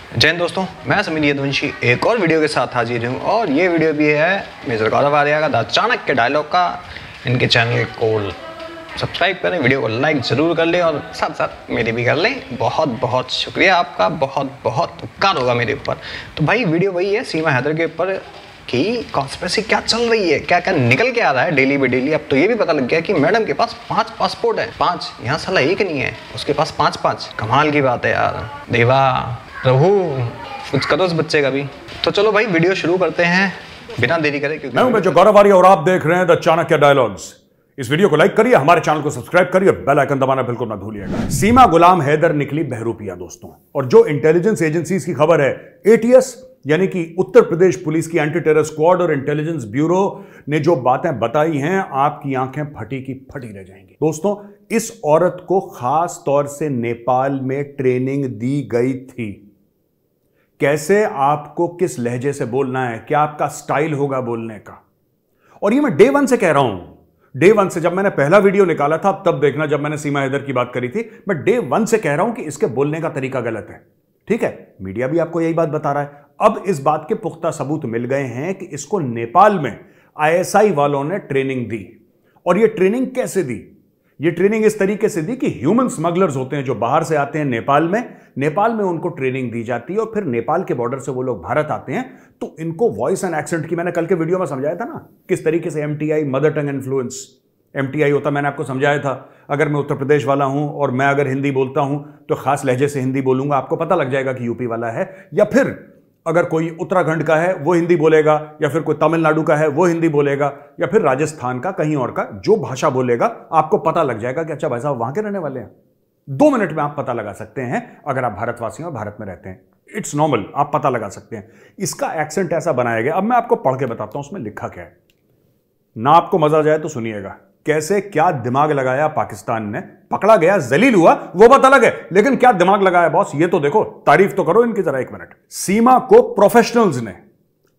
जय हिंद दोस्तों, मैं समीर यदुवंशी एक और वीडियो के साथ हाजिर हूँ और ये वीडियो भी है मेजर गौरव आर्या का द चाणक्य डायलॉग का। इनके चैनल को सब्सक्राइब करें, वीडियो को लाइक ज़रूर कर लें और साथ साथ मेरी भी कर लें। बहुत बहुत शुक्रिया आपका, बहुत बहुत उपकार होगा मेरे ऊपर। तो भाई वीडियो वही है सीमा हैदर के ऊपर कि कॉन्स्पिरेसी क्या चल रही है, क्या क्या निकल के आ रहा है डेली बाई डेली। अब तो ये भी पता लग गया कि मैडम के पास 5 पासपोर्ट है, 5 यहाँ साला एक नहीं है, उसके पास 5। कमाल की बात है यार। देवा प्रभु कुछ करो उस बच्चे का भी। तो चलो भाई वीडियो शुरू करते हैं बिना देरी करे, क्योंकि मैं हूं मेजर गौरव आर्या और आप देख रहे हैं द चाणक्य डायलॉग्स। इस वीडियो को लाइक करिए, हमारे चैनल को सब्सक्राइब करिए, बेल आइकन दबाना बिल्कुल ना भूलिएगा। सीमा गुलाम हैदर निकली बहरूपिया दोस्तों, और जो इंटेलिजेंस एजेंसीज की खबर है, एटीएस यानी कि उत्तर प्रदेश पुलिस की एंटी टेरर स्क्वाड और इंटेलिजेंस ब्यूरो ने जो बातें बताई हैं, आपकी आंखें फटी की फटी रह जाएंगी दोस्तों। इस औरत को खास तौर से नेपाल में ट्रेनिंग दी गई थी, कैसे आपको किस लहजे से बोलना है, क्या आपका स्टाइल होगा बोलने का। और ये मैं डे 1 से कह रहा हूं, डे 1 से। जब मैंने पहला वीडियो निकाला था तब देखना, जब मैंने सीमा हैदर की बात करी थी, मैं डे 1 से कह रहा हूं कि इसके बोलने का तरीका गलत है। ठीक है, मीडिया भी आपको यही बात बता रहा है। अब इस बात के पुख्ता सबूत मिल गए हैं कि इसको नेपाल में आईएसआई वालों ने ट्रेनिंग दी। और ये ट्रेनिंग कैसे दी? ये ट्रेनिंग इस तरीके से दी कि ह्यूमन स्मगलर्स होते हैं जो बाहर से आते हैं नेपाल में उनको ट्रेनिंग दी जाती है, और फिर नेपाल के बॉर्डर से वो लोग भारत आते हैं तो इनको वॉइस एंड एक्सेंट की, मैंने कल के वीडियो में समझाया था ना किस तरीके से MTI, mother tongue influence MTI होता, मैंने आपको समझाया था। अगर मैं उत्तर प्रदेश वाला हूं और मैं अगर हिंदी बोलता हूं तो खास लहजे से हिंदी बोलूंगा, आपको पता लग जाएगा कि यूपी वाला है। या फिर अगर कोई उत्तराखंड का है वो हिंदी बोलेगा, या फिर कोई तमिलनाडु का है वो हिंदी बोलेगा, या फिर राजस्थान का कहीं और का जो भाषा बोलेगा, आपको पता लग जाएगा कि अच्छा भाई साहब वहां के रहने वाले हैं। 2 मिनट में आप पता लगा सकते हैं अगर आप भारतवासी और भारत में रहते हैं। इट्स नॉर्मल, आप पता लगा सकते हैं। इसका एक्सेंट ऐसा बनाया गया। अब मैं आपको पढ़ के बताता हूं उसमें लिखा क्या है, ना आपको मजा जाए तो सुनिएगा। कैसे क्या दिमाग लगाया पाकिस्तान ने, पकड़ा गया, जलील हुआ, वो बात अलग है, लेकिन क्या दिमाग लगाया बॉस, ये तो देखो, तारीफ तो करो इनकी जरा 1 मिनट। सीमा को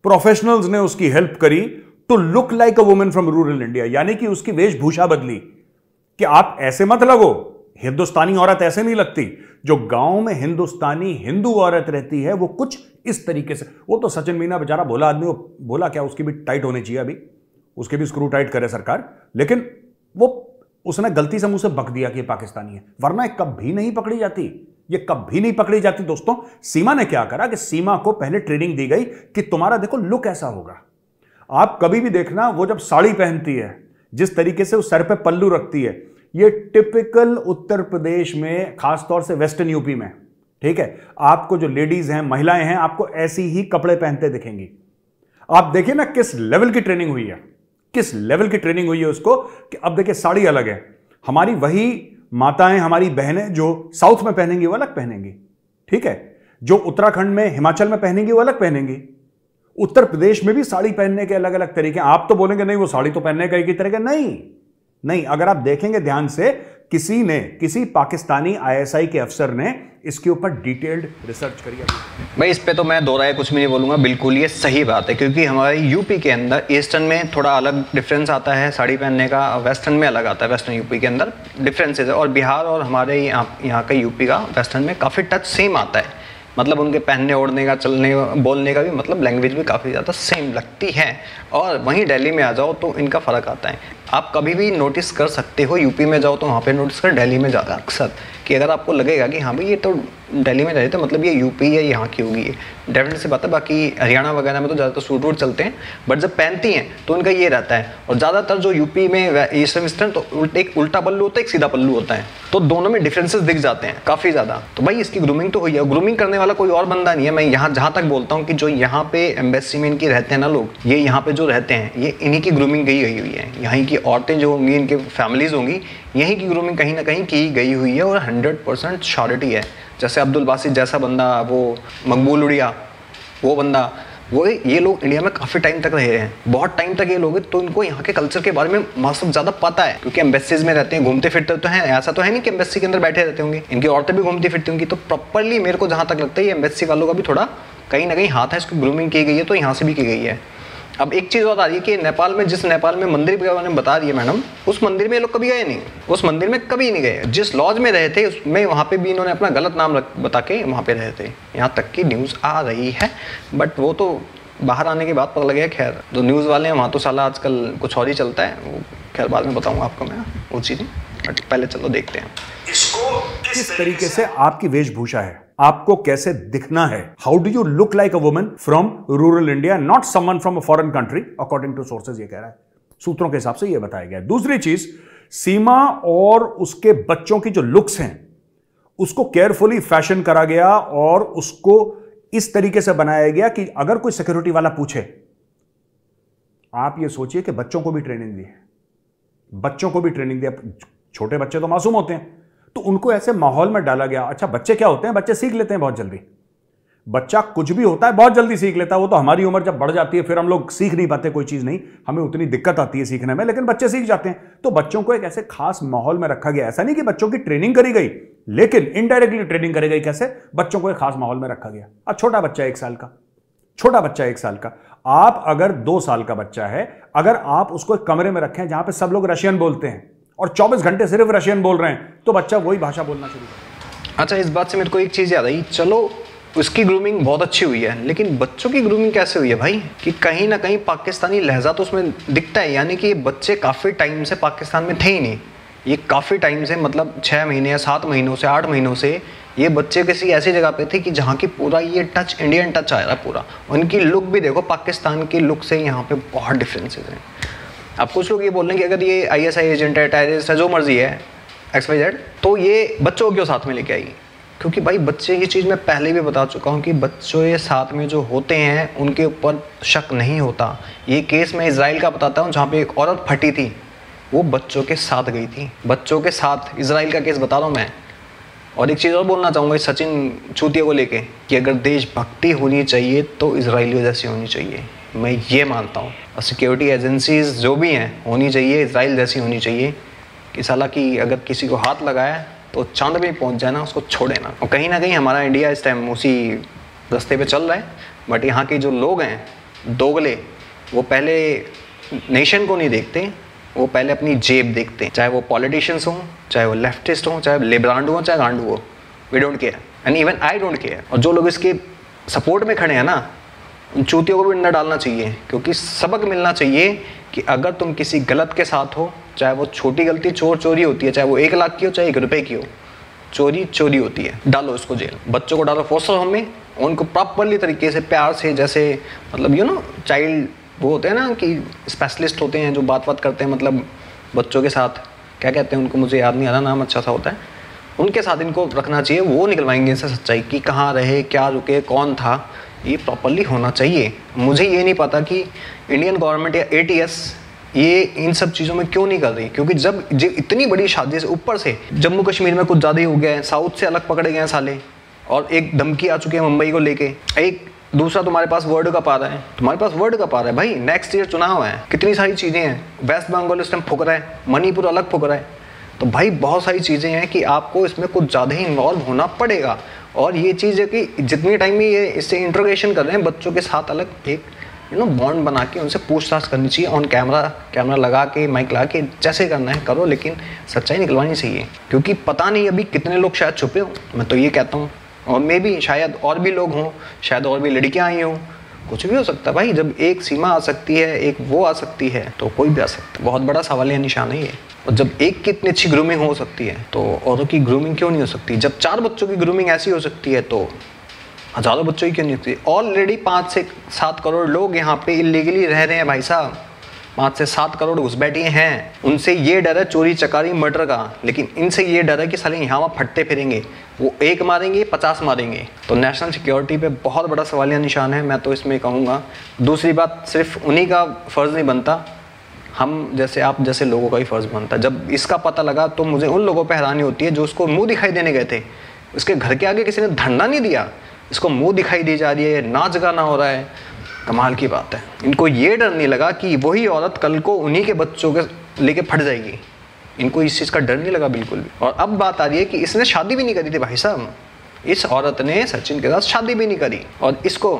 प्रोफेशनल्स ने उसकी हेल्प करी to look like a woman from rural India, यानी कि उसकी वेशभूषा बदली कि आप ऐसे मत लगो, हिंदुस्तानी औरत ऐसे नहीं लगती। जो गांव में हिंदुस्तानी हिंदू औरत रहती है वो कुछ इस तरीके से। वो तो सचिन मीना बेचारा भोला आदमी, वो बोला क्या, उसकी भी टाइट होनी चाहिए, अभी उसके भी स्क्रू टाइट करे सरकार, लेकिन वो उसने गलती से मुंह से बक दिया कि पाकिस्तानी है, वरना कभी नहीं पकड़ी जाती, ये कभी नहीं पकड़ी जाती दोस्तों। सीमा ने क्या करा कि सीमा को पहले ट्रेनिंग दी गई कि तुम्हारा देखो लुक ऐसा होगा। आप कभी भी देखना, वो जब साड़ी पहनती है, जिस तरीके से वो सर पे पल्लू रखती है, ये टिपिकल उत्तर प्रदेश में, खासतौर से वेस्टर्न यूपी में, ठीक है, आपको जो लेडीज हैं, महिलाएं हैं, आपको ऐसी ही कपड़े पहनते दिखेंगी। आप देखिए ना किस लेवल की ट्रेनिंग हुई है, किस लेवल की ट्रेनिंग हुई है उसको कि अब देखिए साड़ी अलग है। हमारी वही माताएं, हमारी बहनें जो साउथ में पहनेंगी वो अलग पहनेंगी, ठीक है, जो उत्तराखंड में, हिमाचल में पहनेंगी वो अलग पहनेंगी। उत्तर प्रदेश में भी साड़ी पहनने के अलग अलग तरीके। आप तो बोलेंगे नहीं वो साड़ी तो पहनने का एक ही तरीका, नहीं, अगर आप देखेंगे ध्यान से, किसी पाकिस्तानी आईएसआई के अफसर ने इसके ऊपर डिटेल्ड रिसर्च करी। भाई इस पे तो मैं दोहराए कुछ भी नहीं बोलूँगा, बिल्कुल ये सही बात है, क्योंकि हमारे यूपी के अंदर ईस्टर्न में थोड़ा अलग डिफरेंस आता है साड़ी पहनने का, वेस्टर्न में अलग आता है, वेस्टर्न यूपी के अंदर डिफरेंसेस है। और बिहार और हमारे यहाँ का यूपी का वेस्टर्न में काफ़ी टच सेम आता है, मतलब उनके पहनने ओढ़ने का, चलने बोलने का भी, मतलब लैंग्वेज भी काफ़ी ज़्यादा सेम लगती है। और वहीं दिल्ली में आ जाओ तो इनका फ़र्क आता है। आप कभी भी नोटिस कर सकते हो, यूपी में जाओ तो वहाँ पे नोटिस कर, दिल्ली में जाओ अक्सर, कि अगर आपको लगेगा कि हाँ भाई ये तो दिल्ली में रहते, मतलब ये यूपी है, यहाँ की होगी, ये डेफिनेट सी बात है। बाकी हरियाणा वगैरह में तो ज़्यादातर सूट वूट चलते हैं, बट जब पहनती हैं तो उनका ये रहता है। और ज़्यादातर जो यूपी में ईस्टर्न वेस्टर्न, तो एक उल्टा पल्लू होता है, एक सीधा पल्लू होता है, तो दोनों में डिफरेंसेस दिख जाते हैं काफ़ी ज़्यादा। तो भाई इसकी ग्रूमिंग तो हुई है, ग्रूमिंग करने वाला कोई और बंदा नहीं है। मैं यहाँ जहाँ तक बोलता हूँ कि जो यहाँ पे एम्बेसी में इनकी रहते हैं ना लोग, ये यहाँ पे जो रहते हैं, ये इन्हीं की ग्रूमिंग गई हुई है। यहाँ की औरतें जो होंगी, इनके फैमिलीज होंगी, यहीं की ग्रूमिंग कहीं ना कहीं की गई हुई है, और 100% श्योरिटी है। जैसे अब्दुल बासित जैसा बंदा, वो मकबूल उड़िया, वो बंदा, वो ये लोग इंडिया में काफ़ी टाइम तक रहे हैं, बहुत टाइम तक ये लोग, तो इनको यहाँ के कल्चर के बारे में मौसम ज़्यादा पता है, क्योंकि एम्बेसीज में रहते हैं, घूमते फिरते तो हैं। ऐसा तो है नहीं कि एम्बेसी के अंदर बैठे रहते होंगे, इनकी औरतें भी घूमती फिरती होंगी। तो प्रॉपरली मेरे को जहाँ तक लगता है ये एम्बेसी वालों का भी थोड़ा कहीं ना कहीं हाथ है, इसकी ग्रूमिंग की गई है, तो यहाँ से भी की गई है। अब एक चीज़ और आ रही है कि नेपाल में, जिस नेपाल में मंदिर के बारे में बता रही है मैडम, उस मंदिर में ये लोग कभी गए नहीं, उस मंदिर में कभी नहीं गए। जिस लॉज में रहे थे उसमें वहाँ पे भी इन्होंने अपना गलत नाम बता के वहाँ पे रहे थे, यहाँ तक की न्यूज़ आ रही है। बट वो तो बाहर आने के बाद पता लगे। खैर जो न्यूज़ वाले हैं वहाँ तो साला आजकल कुछ और ही चलता है, वो खैर बाद में बताऊँगा आपको मैं वो चीज़ें। बट पहले चलो देखते हैं इसको किस तरीके से आपकी वेशभूषा है, आपको कैसे दिखना है। How do you look like a woman from rural India, not someone from a foreign country, according to sources ये कह रहा है, सूत्रों के हिसाब से ये बताया गया है। दूसरी चीज, सीमा और उसके बच्चों की जो लुक्स हैं उसको केयरफुली फैशन करा गया और उसको इस तरीके से बनाया गया कि अगर कोई सिक्योरिटी वाला पूछे, आप ये सोचिए कि बच्चों को भी ट्रेनिंग दी है, बच्चों को भी ट्रेनिंग दिया। छोटे बच्चे तो मासूम होते हैं, तो उनको ऐसे माहौल में डाला गया। अच्छा, बच्चे क्या होते हैं, बच्चे सीख लेते हैं बहुत जल्दी। बच्चा कुछ भी होता है बहुत जल्दी सीख लेता है। वो तो हमारी उम्र जब बढ़ जाती है फिर हम लोग सीख नहीं पाते कोई चीज, नहीं हमें उतनी दिक्कत आती है सीखने में, लेकिन बच्चे सीख जाते हैं। तो बच्चों को एक ऐसे खास माहौल में रखा गया। ऐसा नहीं कि बच्चों की ट्रेनिंग करी गई, लेकिन इनडायरेक्टली ट्रेनिंग करी गई। कैसे? बच्चों को एक खास माहौल में रखा गया। अब छोटा बच्चा 1 साल का, छोटा बच्चा 1 साल का, आप अगर 2 साल का बच्चा है, अगर आप उसको एक कमरे में रखें जहां पे सब लोग रशियन बोलते हैं और 24 घंटे सिर्फ रशियन बोल रहे हैं, तो बच्चा वही भाषा बोलना शुरू करेगा। अच्छा, इस बात से मेरे को एक चीज़ याद आई। चलो उसकी ग्रूमिंग बहुत अच्छी हुई है, लेकिन बच्चों की ग्रूमिंग कैसे हुई है भाई? कि कहीं ना कहीं पाकिस्तानी लहजा तो उसमें दिखता है। यानी कि ये बच्चे काफ़ी टाइम से पाकिस्तान में थे ही नहीं। ये काफ़ी टाइम से, मतलब 6 महीने या 7 महीनों से, 8 महीनों से ये बच्चे किसी ऐसी जगह पे थे कि जहाँ की पूरा ये टच, इंडियन टच आ रहा है पूरा। उनकी लुक भी देखो, पाकिस्तान की लुक से यहाँ पे बहुत डिफरेंसेस हैं। अब कुछ लोग ये बोल रहे हैं कि अगर ये ISI एजेंट है, टेररिस्ट है, जो मर्जी है, XYZ, तो ये बच्चों को क्यों साथ में लेके आई? क्योंकि भाई बच्चे, ये चीज़ मैं पहले भी बता चुका हूँ कि बच्चों ये साथ में जो होते हैं उनके ऊपर शक नहीं होता। ये केस मैं इजराइल का बताता हूँ, जहाँ पे एक औरत फटी थी, वो बच्चों के साथ गई थी, बच्चों के साथ। इजराइल का केस बता रहा हूँ मैं। और एक चीज़ और बोलना चाहूँगा इस सचिन चूतिया को लेके, कि अगर देशभक्ति होनी चाहिए तो इजराइलियों जैसी होनी चाहिए, मैं ये मानता हूँ। और सिक्योरिटी एजेंसीज जो भी हैं होनी चाहिए इजराइल जैसी होनी चाहिए, कि साला कि अगर किसी को हाथ लगाया तो चांद पे पहुँच जाए ना, उसको छोड़े ना। और कहीं ना कहीं हमारा इंडिया इस टाइम उसी रास्ते पे चल रहा है। बट यहाँ के जो लोग हैं दोगले, वो पहले नेशन को नहीं देखते, वो पहले अपनी जेब देखते हैं। चाहे वो पॉलिटिशियंस हों, चाहे वो लेफ्टिस्ट हों, चाहे लेब्रांडू हों, चाहे गांडू हो, we don't care and even I don't care. और जो लोग इसके सपोर्ट में खड़े हैं ना, उन चूतियों को भी अंदर डालना चाहिए, क्योंकि सबक मिलना चाहिए कि अगर तुम किसी गलत के साथ हो, चाहे वो छोटी गलती चोरी होती है, चाहे वो 1 लाख की हो, चाहे 1 रुपये की हो, चोरी होती है, डालो उसको जेल। बच्चों को डालो फोस्टर होम में, उनको प्रॉपरली तरीके से प्यार से, जैसे मतलब चाइल्ड वो होते हैं ना कि स्पेशलिस्ट होते हैं जो बात करते हैं, मतलब बच्चों के साथ क्या कहते हैं उनको, मुझे याद नहीं आ रहा नाम, अच्छा सा होता है, उनके साथ इनको रखना चाहिए। वो निकलवाएंगे इससे सच्चाई कि कहाँ रहे, क्या रुके, कौन था, ये प्रॉपरली होना चाहिए। मुझे ये नहीं पता कि इंडियन गवर्नमेंट या ATS ये इन सब चीज़ों में क्यों नहीं कर रही, क्योंकि जब इतनी बड़ी शादी से ऊपर से जम्मू कश्मीर में कुछ ज़्यादा ही हो गया है, साउथ से अलग पकड़े गए हैं साले, और एक धमकी आ चुकी है मुंबई को लेके, एक दूसरा तुम्हारे पास वर्ल्ड कप आ रहा है, तुम्हारे पास वर्ल्ड कप आ रहा है भाई, नेक्स्ट ईयर चुनाव है, कितनी सारी चीज़ें हैं, वेस्ट बंगाल इस टाइम फुक रहा है, मणिपुर अलग फुक रहा है, तो भाई बहुत सारी चीज़ें हैं कि आपको इसमें कुछ ज़्यादा ही इन्वॉल्व होना पड़ेगा। और ये चीज़ है कि जितनी टाइम में ये इससे इंट्रोगेशन कर रहे हैं बच्चों के साथ, अलग एक बॉन्ड बना के उनसे पूछताछ करनी चाहिए, ऑन कैमरा लगा के, माइक लगा के, जैसे करना है करो, लेकिन सच्चाई निकलवानी चाहिए, क्योंकि पता नहीं अभी कितने लोग शायद छुपे हों, मैं तो ये कहता हूँ। और मे भी शायद और भी लोग हों, शायद और भी लड़कियाँ आई हों, कुछ भी हो सकता है भाई। जब एक सीमा आ सकती है, एक वो आ सकती है, तो कोई भी आ सकता है। बहुत बड़ा सवाल या निशान है ये। और जब एक की इतनी अच्छी ग्रूमिंग हो सकती है, तो औरों की ग्रूमिंग क्यों नहीं हो सकती? जब 4 बच्चों की ग्रूमिंग ऐसी हो सकती है, तो हज़ारों बच्चों की क्यों नहीं होती? ऑलरेडी 5 से 7 करोड़ लोग यहाँ पे इलीगली रह रहे हैं भाई साहब, 5 से 7 करोड़ घुसपैठिए हैं। उनसे ये डर है चोरी चकारी मर्डर का, लेकिन इनसे ये डर है कि साले यहाँ वहाँ फटते फिरेंगे, वो 1 मारेंगे 50 मारेंगे। तो नेशनल सिक्योरिटी पे बहुत बड़ा सवालिया निशान है, मैं तो इसमें कहूँगा। दूसरी बात, सिर्फ उन्हीं का फ़र्ज़ नहीं बनता, हम जैसे आप जैसे लोगों का ही फ़र्ज़ बनता है। जब इसका पता लगा तो मुझे उन लोगों पर हैरानी होती है जो उसको मुँह दिखाई देने गए थे, उसके घर के आगे किसी ने धरना नहीं दिया, इसको मुँह दिखाई दी जा रही है, नाच गाना हो रहा है। कमाल की बात है। इनको ये डर नहीं लगा कि वही औरत कल को उन्हीं के बच्चों के लेके फट जाएगी, इनको इस चीज़ का डर नहीं लगा बिल्कुल भी। और अब बात आ रही है कि इसने शादी भी नहीं करी थी भाई साहब, इस औरत ने सचिन के साथ शादी भी नहीं करी, और इसको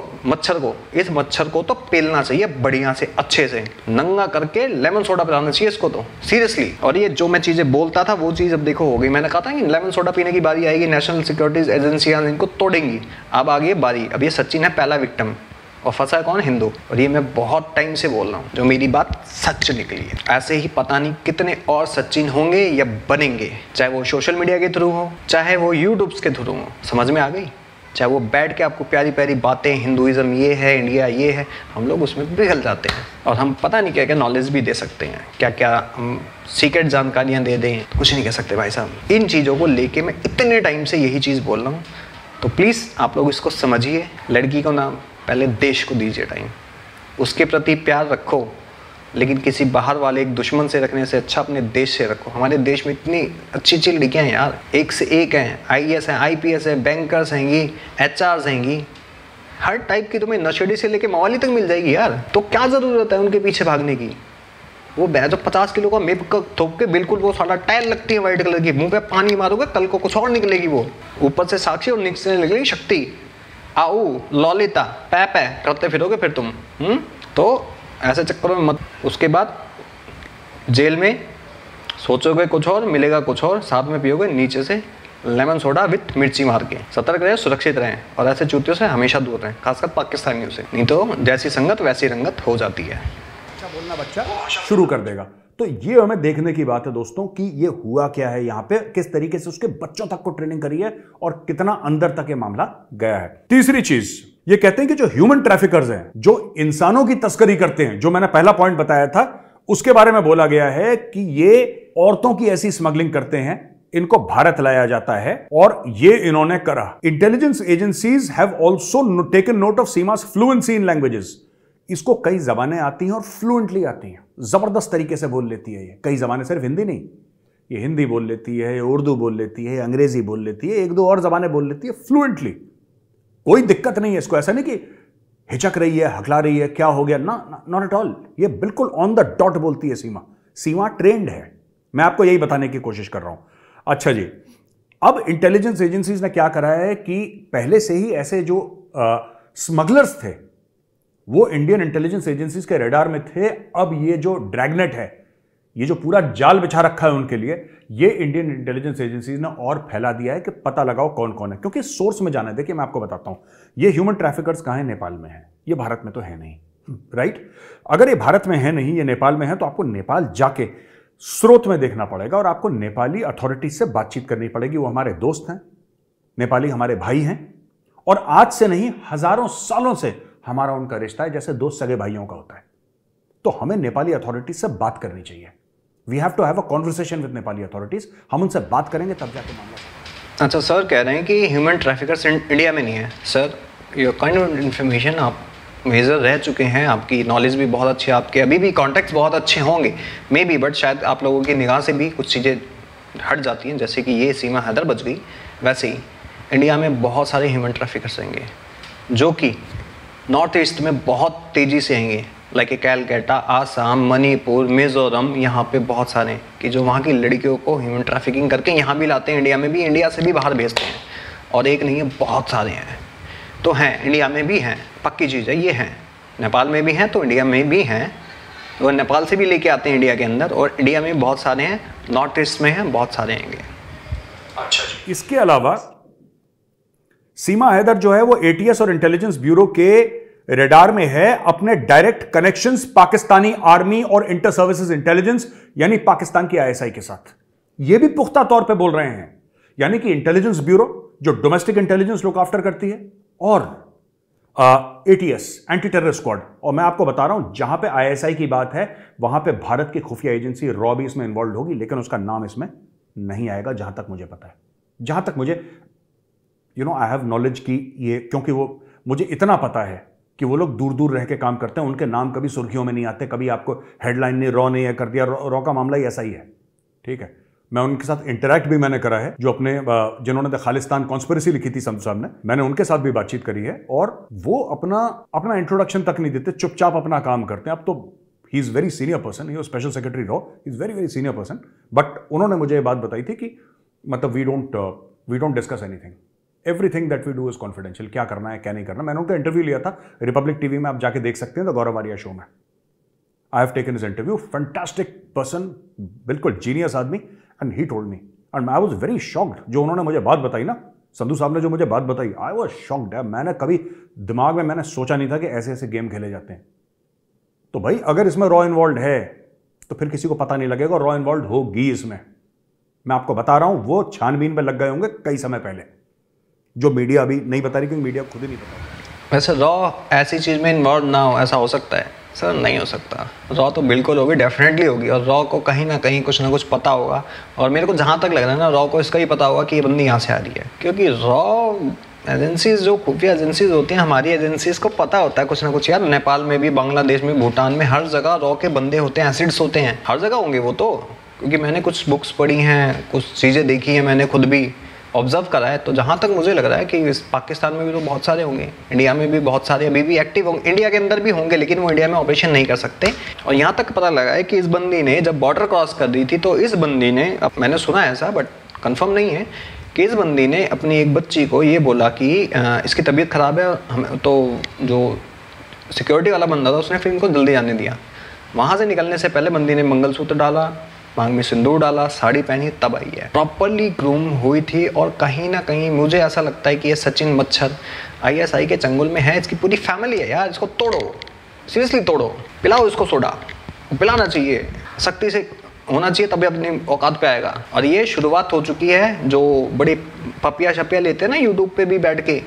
इस मच्छर को तो पेलना चाहिए बढ़िया से, अच्छे से नंगा करके लेमन सोडा पिलाना चाहिए इसको तो, सीरियसली। और ये जो मैं चीजें बोलता था वो चीज अब देखो हो गई। मैंने कहा था कि लेमन सोडा पीने की बारी आएगी, नेशनल सिक्योरिटीज एजेंसियां इनको तोड़ेंगी। अब आ गई बारी, अब ये सचिन है पहला विक्टिम, और फंसा है कौन? हिंदू। और ये मैं बहुत टाइम से बोल रहा हूँ, जो मेरी बात सच निकली है। ऐसे ही पता नहीं कितने और सचिन होंगे या बनेंगे, चाहे वो सोशल मीडिया के थ्रू हो, चाहे वो यूट्यूब के थ्रू हो। समझ में आ गई? चाहे वो बैठ के आपको प्यारी प्यारी बातें, हिंदुइज्म ये है, इंडिया ये है, हम लोग उसमें पिघल जाते हैं। और हम पता नहीं क्या क्या नॉलेज भी दे सकते हैं, क्या क्या हम सीक्रेट जानकारियाँ दे दें, कुछ नहीं कह सकते भाई साहब। इन चीज़ों को लेके मैं इतने टाइम से यही चीज़ बोल रहा हूँ, तो प्लीज़ आप लोग इसको समझिए। लड़की को ना पहले देश को दीजिए टाइम, उसके प्रति प्यार रखो, लेकिन किसी बाहर वाले एक दुश्मन से रखने से अच्छा अपने देश से रखो। हमारे देश में इतनी अच्छी अच्छी लड़कियाँ हैं यार, एक से एक हैं, IAS हैं, IPS है, बैंकर्स हैंगी, HRs हैंगी, हर टाइप की तुम्हें नशेड़ी से लेके मवाली तक मिल जाएगी यार। तो क्या ज़रूरत है उनके पीछे भागने की? वो जो 50 किलो का मेप थोप के बिल्कुल वो सारा टायर लगती है वाइट कलर की, मुंह पे पानी मारोगे कल को कुछ और निकलेगी, वो ऊपर से साक्षी और नीचे निकलेगी शक्ति। आओ ललिता पै करते फिरोगे फिर तुम। तो ऐसे चक्करों में मत। उसके बाद जेल में सोचोगे कुछ और, मिलेगा कुछ और, साथ में पियोगे नीचे से लेमन सोडा विथ मिर्ची मार के। सतर्क रहें, सुरक्षित रहें, और ऐसे चूतियों से हमेशा दूर रहें, खासकर पाकिस्तानियों से, नहीं तो जैसी संगत वैसी रंगत हो जाती है। अच्छा बोलना बच्चा शुरू कर देगा। तो ये हमें देखने की बात है दोस्तों कि ये हुआ क्या है यहाँ पे, किस तरीके से उसके बच्चों तक को ट्रेनिंग करी है और कितना अंदर तक ये मामला गया है। तीसरी चीज ये कहते हैं कि जो ह्यूमन ट्रैफिकर्स हैं, जो इंसानों की तस्करी करते हैं, जो मैंने पहला पॉइंट बताया था उसके बारे में बोला गया है कि ये औरतों की ऐसी स्मगलिंग करते हैं, इनको भारत लाया जाता है, और ये इन्होंने करा। Intelligence agencies have also taken note of Seema's fluency in languages. इसको कई जबानें आती हैं और फ्लुएंटली आती हैं, जबरदस्त तरीके से बोल लेती है ये। कई जबानें, सिर्फ हिंदी नहीं, ये हिंदी बोल लेती है, उर्दू बोल लेती है, अंग्रेजी बोल लेती है, एक दो और जबानें बोल लेती है फ्लुएंटली। कोई दिक्कत नहीं है इसको, ऐसा नहीं कि हिचक रही है, हकला रही है, क्या हो गया, ना, नॉट एट ऑल। ये बिल्कुल ऑन द डॉट बोलती है सीमा। सीमा ट्रेंड है, मैं आपको यही बताने की कोशिश कर रहा हूं। अच्छा जी, अब इंटेलिजेंस एजेंसीज ने क्या करा है कि पहले से ही ऐसे जो स्मगलर्स थे वो इंडियन इंटेलिजेंस एजेंसीज के रडार में थे। अब ये जो ड्रैगनेट है, ये जो पूरा जाल बिछा रखा है उनके लिए, ये इंडियन इंटेलिजेंस एजेंसीज ने और फैला दिया है कि पता लगाओ कौन कौन है। क्योंकि सोर्स में जाना है। देखिए मैं आपको बताता हूं, ये ह्यूमन ट्रैफिकर्स कहां है? नेपाल में है, ये भारत में तो है नहीं, राइट? अगर ये भारत में है नहीं, ये नेपाल में है, तो आपको नेपाल जाके स्रोत में देखना पड़ेगा और आपको नेपाली अथॉरिटीज से बातचीत करनी पड़ेगी। वो हमारे दोस्त हैं, नेपाली हमारे भाई हैं, और आज से नहीं हजारों सालों से हमारा उनका रिश्ता है, जैसे दो सगे भाइयों का होता है। तो हमें नेपाली अथॉरिटीज से बात करनी चाहिए। We have to have a conversation with Nepali authorities. हम उनसे बात करेंगे तब जाके मामला। अच्छा सर, कह रहे हैं कि ह्यूमन ट्रैफिकर्स इंडिया में नहीं है। Sir your kind of information, आप मेजर रह चुके हैं, आपकी नॉलेज भी बहुत अच्छी है, आपके अभी भी कॉन्टैक्ट्स बहुत अच्छे होंगे मे बी, बट शायद आप लोगों की निगाह से भी कुछ चीज़ें हट जाती हैं। जैसे कि ये सीमा हैदर बच गई, वैसे ही इंडिया में बहुत सारे ह्यूमन ट्रैफिकर्स रहेंगे जो कि नॉर्थ ईस्ट में बहुत तेज़ी से आएंगे, लाइक कैलकाटा, आसाम, मणिपुर, मिजोरम, यहाँ पे बहुत सारे हैं कि जो वहाँ की लड़कियों को ह्यूमन ट्रैफिकिंग करके यहाँ भी लाते हैं, इंडिया में भी, इंडिया से भी बाहर भेजते हैं। और एक नहीं है, बहुत सारे हैं। तो हैं, इंडिया में भी हैं, पक्की चीज़ है, ये हैं। नेपाल में भी हैं तो इंडिया में भी हैं, वो नेपाल से भी लेके आते हैं इंडिया के अंदर, और इंडिया में बहुत सारे हैं, नॉर्थ ईस्ट में हैं, बहुत सारे आएंगे। अच्छा जी, इसके अलावा सीमा हैदर जो है वो एटीएस और इंटेलिजेंस ब्यूरो के रेडार में है। अपने डायरेक्ट कनेक्शंस पाकिस्तानी आर्मी और इंटर सर्विसेज इंटेलिजेंस यानी पाकिस्तान की आईएसआई के साथ, ये भी पुख्ता तौर पे बोल रहे हैं। यानी कि इंटेलिजेंस ब्यूरो जो डोमेस्टिक इंटेलिजेंस लुक आफ्टर करती है, और एटीएस एंटी टेरर स्क्वाड। और मैं आपको बता रहा हूं, जहां पे आईएसआई की बात है वहां पे भारत की खुफिया एजेंसी रॉ भी इसमें इन्वॉल्व होगी, लेकिन उसका नाम इसमें नहीं आएगा जहां तक मुझे पता है। जहां तक मुझे आई हैव नॉलेज की ये, क्योंकि वो मुझे इतना पता है कि वो लोग दूर दूर रह के काम करते हैं, उनके नाम कभी सुर्खियों में नहीं आते, कभी आपको हेडलाइन ने रॉ ने कर दिया। रॉ का मामला ही ऐसा ही है, ठीक है। मैं उनके साथ इंटरैक्ट भी मैंने करा है, जो अपने जिन्होंने द खालिस्तान कॉन्स्पिरेसी लिखी थी संधू साहब ने, मैंने उनके साथ भी बातचीत करी है, और वो अपना इंट्रोडक्शन तक नहीं देते, चुपचाप अपना काम करते हैं। अब तो he is very senior person, he was special secretary रॉ, he is very very senior person, but उन्होंने मुझे ये बात बताई थी कि मतलब we don't discuss anything, everything that we do is confidential. क्या करना है क्या नहीं करना, मैंने उनका इंटरव्यू लिया था रिपब्लिक टीवी में, आप जाके देख सकते हैं, द गौरव आर्या शो में। I have taken his interview, fantastic person, बिल्कुल जीनियस आदमी, and he told me and I was very shocked. जो उन्होंने मुझे बात बताई ना, संधू साहब ने जो मुझे बात बताई, आई वाज शॉक्ड। मैंने कभी दिमाग में मैंने सोचा नहीं था कि ऐसे ऐसे गेम खेले जाते हैं। तो भाई अगर इसमें रॉ इन्वॉल्व है तो फिर किसी को पता नहीं लगेगा, रॉ इन्वॉल्व होगी इसमें। मैं आपको बता रहा हूं, वो छानबीन में लग गए होंगे कई समय पहले, जो मीडिया अभी नहीं बता रही, क्योंकि मीडिया खुद ही नहीं बता। वैसे रॉ ऐसी चीज़ में इन्वॉल्व ना हो, ऐसा हो सकता है सर? नहीं हो सकता। रॉ तो बिल्कुल होगी, डेफिनेटली होगी, और रॉ को कहीं ना कहीं कुछ ना कुछ पता होगा। और मेरे को जहाँ तक लग रहा है ना, रॉ को इसका ही पता होगा कि ये बंदी यहाँ से आ रही है, क्योंकि रॉ एजेंसीज, जो खुफिया एजेंसीज होती हैं, हमारी एजेंसीज को पता होता है कुछ ना कुछ। यार नेपाल में भी, बांग्लादेश में, भूटान में, हर जगह रॉ के बंदे होते हैं, एसिड्स होते हैं, हर जगह होंगे वो तो। क्योंकि मैंने कुछ बुक्स पढ़ी हैं, कुछ चीज़ें देखी हैं, मैंने खुद भी ऑब्जर्व करा है। तो जहाँ तक मुझे लग रहा है कि इस पाकिस्तान में भी तो बहुत सारे होंगे, इंडिया में भी बहुत सारे अभी भी एक्टिव होंगे, इंडिया के अंदर भी होंगे, लेकिन वो इंडिया में ऑपरेशन नहीं कर सकते। और यहाँ तक पता लगा है कि इस बंदी ने जब बॉर्डर क्रॉस कर दी थी, तो इस बंदी ने, अब मैंने सुना है ऐसा बट कंफर्म नहीं है, कि इस बंदी ने अपनी एक बच्ची को ये बोला कि इसकी तबीयत ख़राब है, हमें तो जो सिक्योरिटी वाला बंदा था उसने फिर इनको जल्दी जाने दिया। वहाँ से निकलने से पहले बंदी ने मंगलसूत्र डाला, मांग में सिंदूर डाला, साड़ी पहनी, तब आई है। प्रॉपरली ग्रूम हुई थी। और कहीं ना कहीं मुझे ऐसा लगता है कि ये सचिन मच्छर ISI के चंगुल में है, इसकी पूरी फैमिली है यार। इसको तोड़ो, सीरियसली तोड़ो, पिलाओ इसको सोडा, पिलाना चाहिए, सख्ती से होना चाहिए, तभी अपनी औकात पे आएगा। और ये शुरुआत हो चुकी है, जो बड़े पपिया शपिया लेते हैं ना यूट्यूब पे भी बैठ के,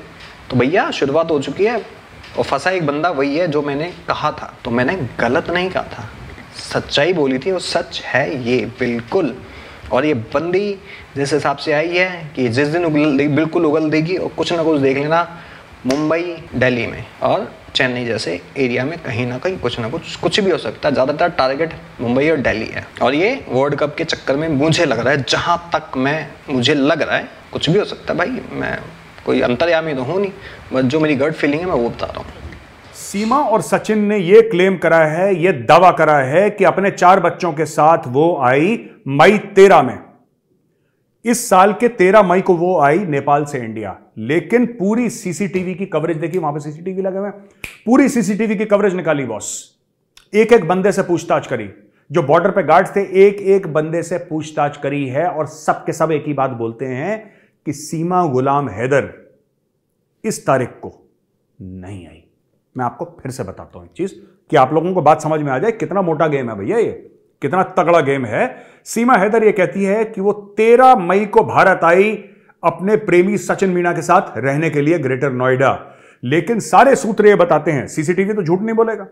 तो भैया शुरुआत हो चुकी है। और फंसा एक बंदा वही है जो मैंने कहा था, तो मैंने गलत नहीं कहा था, सच्चाई बोली थी, और सच है ये बिल्कुल। और ये बंदी जिस हिसाब से आई है कि जिस दिन बिल्कुल उगल देगी, और कुछ ना कुछ देख लेना, मुंबई, दिल्ली में और चेन्नई जैसे एरिया में कहीं ना कहीं कुछ भी हो सकता है। ज़्यादातर टारगेट मुंबई और दिल्ली है। और ये वर्ल्ड कप के चक्कर में मुझे लग रहा है, जहाँ तक मुझे लग रहा है, कुछ भी हो सकता है भाई। मैं कोई अंतर्यामी तो हूँ नहीं, बस जो मेरी गट फीलिंग है मैं वो बता रहा हूँ। सीमा और सचिन ने यह क्लेम करा है, यह दावा करा है कि अपने 4 बच्चों के साथ वो आई मई 13 में। इस साल के 13 मई को वो आई नेपाल से इंडिया। लेकिन पूरी सीसीटीवी की कवरेज देखी, वहां पे सीसीटीवी लगे हुए, पूरी सीसीटीवी की कवरेज निकाली बॉस। एक एक बंदे से पूछताछ करी, जो बॉर्डर पे गार्ड्स थे, एक एक बंदे से पूछताछ करी है। और सब के सब एक ही बात बोलते हैं कि सीमा गुलाम हैदर इस तारीख को नहीं आई। मैं आपको फिर से बताता हूं एक चीज, कि आप लोगों को बात समझ में आ जाए कितना मोटा गेम है भैया, ये कितना तगड़ा गेम है। सीमा हैदर ये कहती है कि वो 13 मई को भारत आई अपने प्रेमी सचिन मीणा के साथ रहने के लिए ग्रेटर नोएडा। लेकिन सारे सूत्र ये बताते हैं, सीसीटीवी तो झूठ नहीं बोलेगा।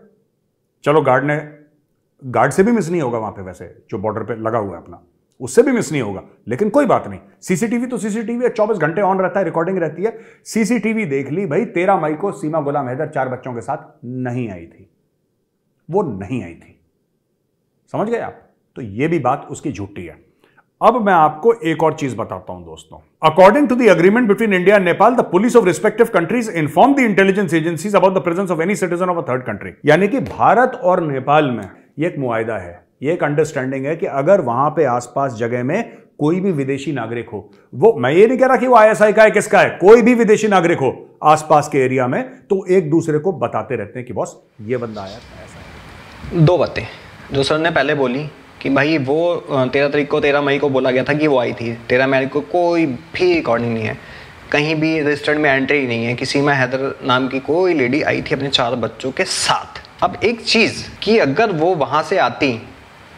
चलो गार्ड से भी मिस नहीं होगा वहां पे, वैसे जो बॉर्डर पे लगा हुआ है अपना, उससे भी मिस नहीं होगा, लेकिन कोई बात नहीं। सीसीटीवी तो सीसीटीवी है, 24 घंटे ऑन रहता है, रिकॉर्डिंग रहती है। सीसीटीवी देख ली भाई, 13 मई को सीमा गुलाम हैदर 4 बच्चों के साथ नहीं आई थी, वो नहीं आई थी। समझ गए आप? तो ये भी बात उसकी झूठी है। अब मैं आपको एक और चीज बताता हूं दोस्तों। According to the agreement between India and Nepal, the police of respective countries inform the intelligence agencies about the presence of any citizen of a third country. यानी कि भारत और नेपाल में ये एक मुआहिदा है, ये एक अंडरस्टैंडिंग है कि अगर वहां पे आसपास जगह में कोई भी विदेशी नागरिक हो, वो, मैं ये नहीं कह रहा कि वो ISI का है, किसका है, कोई भी विदेशी नागरिक हो आसपास के एरिया में, तो एक दूसरे को बताते रहते हैं कि बॉस ये बंदा आया, ऐसा है। 2 बातें जो सर ने पहले बोली कि भाई वो 13 मई को बोला गया था कि वो आई थी। 13 मई को कोई भी रिकॉर्डिंग नहीं है, कहीं भी रजिस्टर्ड में एंट्री नहीं है कि सीमा हैदर नाम की कोई लेडी आई थी अपने 4 बच्चों के साथ। अब एक चीज़ कि अगर वो वहाँ से आती,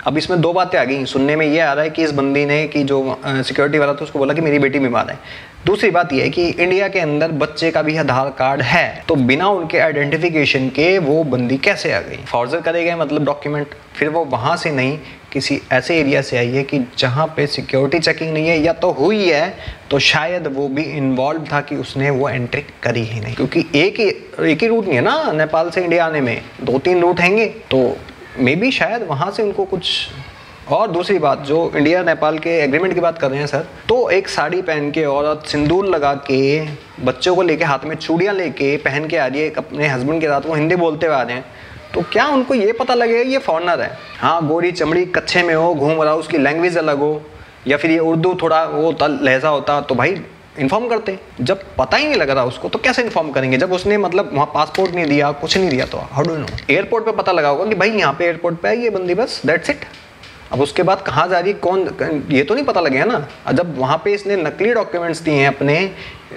अब इसमें 2 बातें आ गई। सुनने में ये आ रहा है कि इस बंदी ने, कि जो सिक्योरिटी वाला था, उसको बोला कि मेरी बेटी बीमार है। दूसरी बात यह है कि इंडिया के अंदर बच्चे का भी आधार कार्ड है, तो बिना उनके आइडेंटिफिकेशन के वो बंदी कैसे आ गई? फॉर्जर करे गए मतलब डॉक्यूमेंट, फिर वो वहाँ से नहीं, किसी ऐसे एरिया से आई है कि जहाँ पे सिक्योरिटी चेकिंग नहीं है, या तो हुई है तो शायद वो भी इन्वॉल्व था कि उसने वो एंट्री करी ही नहीं। क्योंकि एक ही रूट नहीं है ना नेपाल से इंडिया आने में, 2-3 रूट हैंगे, तो मे बी शायद वहाँ से उनको कुछ। और दूसरी बात, जो इंडिया नेपाल के एग्रीमेंट की बात कर रहे हैं सर, तो एक साड़ी पहन के औरत सिंदूर लगा के, बच्चों को लेके, हाथ में चूड़ियाँ लेके पहन के आ रही है अपने हस्बैंड के साथ, वो हिंदी बोलते हुए आ रहे हैं, तो क्या उनको ये पता लगेगा ये फॉरनर है? हाँ, गोरी चमड़ी, कच्छे में हो, घूम रहा हो, उसकी लैंग्वेज अलग हो, या फिर ये उर्दू थोड़ा वो लहजा होता, तो भाई इन्फॉर्म करते। जब पता ही नहीं लग रहा उसको तो कैसे इन्फॉर्म करेंगे? जब उसने मतलब वहाँ पासपोर्ट नहीं दिया, कुछ नहीं दिया, तो हाउ डू नो? एयरपोर्ट पे पता लगा होगा कि भाई यहाँ पे एयरपोर्ट पे है ये बंदी, बस दैट्स इट। अब उसके बाद कहाँ जा रही है, कौन, ये तो नहीं पता लगेगा ना। जब वहाँ पे इसने नकली डॉक्यूमेंट्स दिए हैं अपने,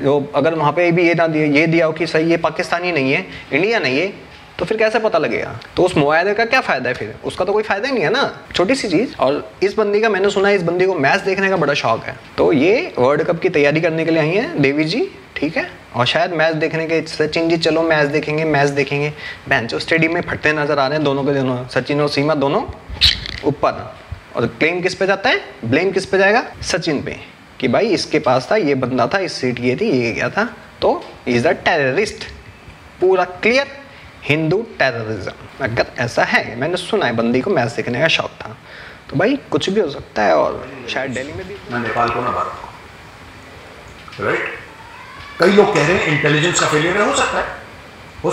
जो अगर वहाँ पे भी ये दिया हो कि सही ये पाकिस्तानी नहीं है, इंडिया नहीं है, तो फिर कैसे पता लगेगा? तो उस मुआहदे का क्या फ़ायदा है फिर? उसका तो कोई फ़ायदा ही नहीं है ना, छोटी सी चीज़। और इस बंदी का, मैंने सुना है इस बंदी को मैच देखने का बड़ा शौक है, तो ये वर्ल्ड कप की तैयारी करने के लिए आई हैं देवी जी, ठीक है। और शायद मैच देखने के, सचिन जी चलो मैच देखेंगे, बहन जो स्टेडियम में फटते नजर आ रहे हैं दोनों के दोनों, सचिन और सीमा दोनों ऊपर। और क्लेम किस पे जाता है, ब्लेम किस पे जाएगा? सचिन पे, कि भाई इसके पास था, ये बंदा था, इस सीट ये थी, ये गया था, तो इज अ टेररिस्ट। पूरा क्लियर, हिंदू टेररिज्म। अगर ऐसा है, मैंने सुना है बंदी को मैच देखने का शौक था, तो भाई कुछ भी हो सकता है। और शायद दिल्ली में भी, मैं नेपाल को ना भारत को, राइट। कई लोग कह रहे हैं इंटेलिजेंस का फेलियर हो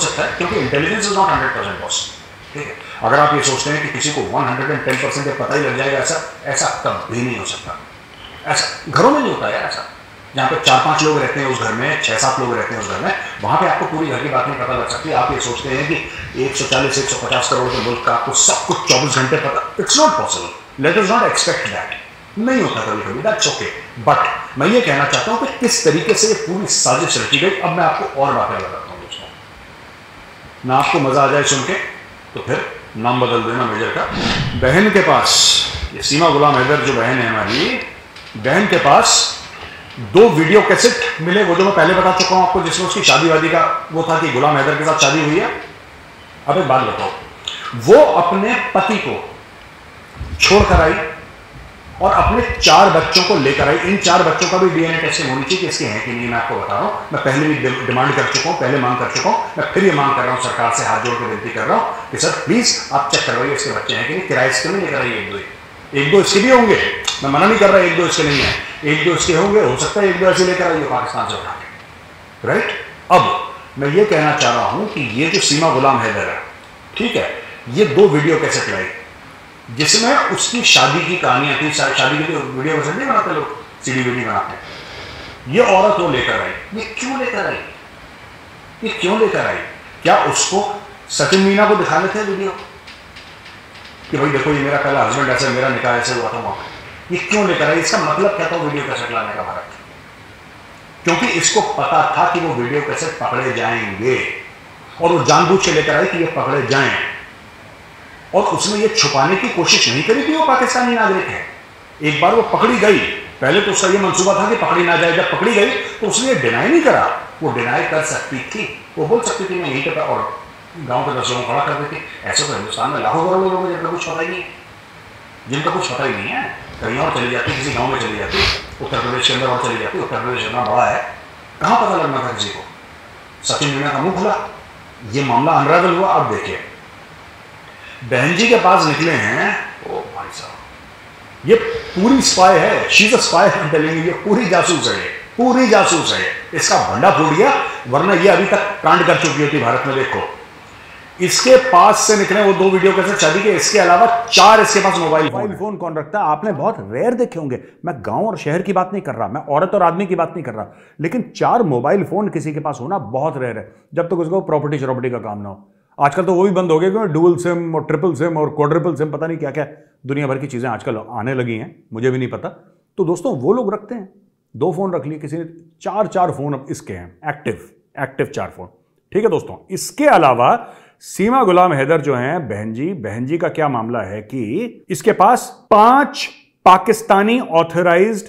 सकता है, क्योंकि इंटेलिजेंस इज नॉट 100% पॉसिबल, ठीक है। अगर आप ये सोचते हैं कि किसी को 110% पता ही लग जाएगा, ऐसा कभी नहीं हो सकता। ऐसा घरों में नहीं होता है। ऐसा जहाँ पे 4-5 लोग रहते हैं उस घर में, 6-7 लोग रहते हैं उस घर में, वहाँ पे आपको पूरी घर की बात नहीं पता लग सकती। आप ये सोचते हैं कि 140-150 करोड़ के मुल्क का आपको सब कुछ 24 घंटे पता, it's not possible. Let us not expect that. नहीं होता कभी, दैट्स ओके। बट मैं ये कहना चाहता हूँ कि किस तरीके से ये पूरी साजिश रची गई। अब मैं आपको और बातें बताता हूँ दोस्तों, ना आपको मजा आ जाए सुन के तो फिर नाम बदल देना मेजर का। बहन के पास, ये सीमा गुलाम हैदर जो बहन है हमारी, बहन के पास 2 वीडियो कैसेट मिले, वो जो मैं पहले बता चुका हूं आपको, जिसमें उसकी शादी वादी का वो था कि गुलाम हैदर के साथ शादी हुई है। अब एक बात बताओ, वो अपने पति को छोड़कर आई और अपने 4 बच्चों को लेकर आई। इन 4 बच्चों का भी डीएनए टेस्टिंग होनी चाहिए कि इसके हैं कि नहीं। मैं आपको बता रहा हूं, मैं पहले भी डिमांड कर चुका हूं, पहले मांग कर चुका हूं, मैं फिर ये मांग कर रहा हूं, सरकार से हाथ जोड़ कर विनती कर रहा हूं कि सर प्लीज आप चेक करवाइए इसके बच्चे हैं कि नहीं। किराए इसके नहीं लेकर आइए, 1-2 इसके भी होंगे, मैं मना नहीं कर रहा 1-2 इसके नहीं है, 1-2 इसके होंगे, हो सकता है 1-2 ऐसे लेकर आइए पाकिस्तान से उठा के, राइट। अब मैं ये कहना चाह रहा हूं कि ये जो सीमा गुलाम हैदर है, ठीक है, ये 2 वीडियो कैसेट लाई जिसमें उसकी शादी की कहानियां थी। शादी की वीडियो कैसेट नहीं बनाते लोग, सीडी वीडियो बनाते हैं। ये औरत वो लेकर आई। ये क्यों लेकर आई? ये क्यों लेकर आई? क्या उसको सचिन मीना को दिखाने थे वीडियो कि भाई देखो ये मेरा पहला हस्बैंड ऐसे, मेरा निकाह ऐसे हुआ था वहां? ये क्यों लेकर आई? इसका मतलब क्या था वीडियो कैसेट लाने का भारत? क्योंकि इसको पता था कि वो वीडियो कैसेट पकड़े जाएंगे और वो जानबूझ के लेकर आई कि ये पकड़े जाएं। और उसने ये छुपाने की कोशिश नहीं करी कि वो पाकिस्तानी नागरिक है। एक बार वो पकड़ी गई, पहले तो उसका ये मंसूबा था कि पकड़ी ना जाए, जब पकड़ी गई तो उसने ये डिनाई नहीं करा। वो डिनाई कर सकती थी, वो बोल सकती थी मैं यहीं पे, और गांव के 10 लोगों को खड़ा कर देती। ऐसे तो हिंदुस्तान में लाखों करोड़ लोगों को जिनका कुछ पता ही नहीं है, जिनका कुछ पता ही नहीं है। कहीं और चली जाती, किसी गाँव में चली जाती, उत्तर प्रदेश के अंदर और चली जाती। उत्तर प्रदेश इतना बड़ा है, कहाँ पता लगना था किसी को? सचिन मीना का मुंह खुला, ये मामला अनरावल हुआ। अब देखिए बहन जी के पास निकले हैं, ओ भाई साहब ये पूरी स्पाई है, शी इज अ स्पाई, ये पूरी जासूस है, पूरी जासूस है। इसका भंडा फूट गया, वरना ये अभी तक कांड कर चुकी होती भारत में। देखो इसके पास से निकले वो 2 वीडियो कैसेट शादी के, इसके अलावा 4 इसके पास मोबाइल फोन कौन रखता है? आपने बहुत रेयर देखे होंगे। मैं गांव और शहर की बात नहीं कर रहा, मैं औरत और आदमी की बात नहीं कर रहा, लेकिन 4 मोबाइल फोन किसी के पास होना बहुत रेयर है, जब तक उसको प्रॉपर्टी का काम ना हो। आजकल तो वो भी बंद हो गए क्योंकि डुअल सिम और ट्रिपल सिम और क्वाड्रिपल सिम, पता नहीं क्या क्या दुनिया भर की चीजें आजकल आने लगी हैं, मुझे भी नहीं पता। तो दोस्तों वो लोग रखते हैं, 2 फोन रख लिए किसी ने, 4 फोन अब इसके हैं एक्टिव 4 फोन, ठीक है दोस्तों। इसके अलावा सीमा गुलाम हैदर जो हैं बहन जी का क्या मामला है कि इसके पास 5 पाकिस्तानी ऑथराइज्ड